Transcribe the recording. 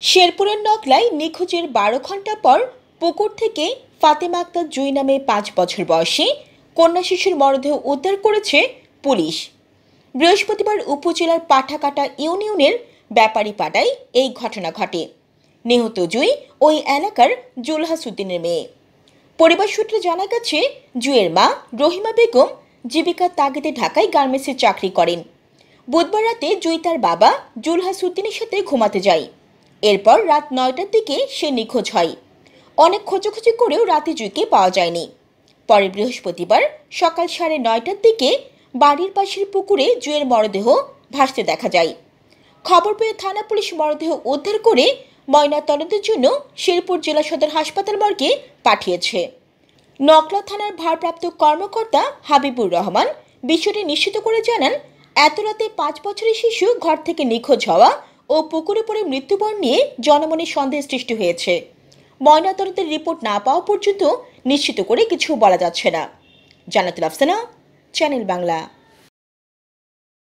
শেরপুরের নকলায় নিখোঁজের ১২ ঘণ্টা পর পুকুর থেকে ফাতেমা আক্তার জুঁই নামে ৫ বছর বয়সী কন্যা শিশুর মরদেহ উদ্ধার করেছে পুলিশ। বৃহস্পতিবার উপজেলার পাঠাকাটা ইউনিয়নের ব্যাপারীপাড়ায় এই ঘটনা ঘটে। নিহত জুঁই ওই এলাকার জুলহাস উদ্দিনের মেয়ে। পরিবার সূত্রে জানা গেছে, জুঁইয়ের মা রহিমা বেগম জীবিকার তাগিদে ঢাকায় গার্মেন্টসে চাকরি করেন। বুধবার রাতে জুঁই তার বাবা জুলহাস উদ্দিনের সাথে ঘুমাতে যায়। এরপর রাত ৯টার দিকে সে নিখোঁজ হয়। অনেক খোঁজাখুঁজি করেও রাতে জুঁইকে পাওয়া যায়নি। পরে বৃহস্পতিবার সকাল ৯:৩০টার দিকে বাড়ির পাশের পুকুরে জুঁইয়ের মরদেহ ভাসতে দেখা যায়। খবর পেয়ে থানা পুলিশ মরদেহ উদ্ধার করে ময়নাতদন্তের জন্য শেরপুর জেলা সদর হাসপাতাল মর্গে পাঠিয়েছে। নকলা থানার ভারপ্রাপ্ত কর্মকর্তা হাবিবুর রহমান বিষয়টি নিশ্চিত করে জানান, এত রাতে ৫ বছরের শিশু ঘর থেকে নিখোঁজ হওয়া ও পুকুরে পড়ে মৃত্যুবরণ নিয়ে জনমনে সন্দেহ সৃষ্টি হয়েছে। ময়নাতদন্তের রিপোর্ট না পাওয়া পর্যন্ত নিশ্চিত করে কিছু বলা যাচ্ছে না। জান্নাতুল আফসানা, চ্যানেল বাংলা।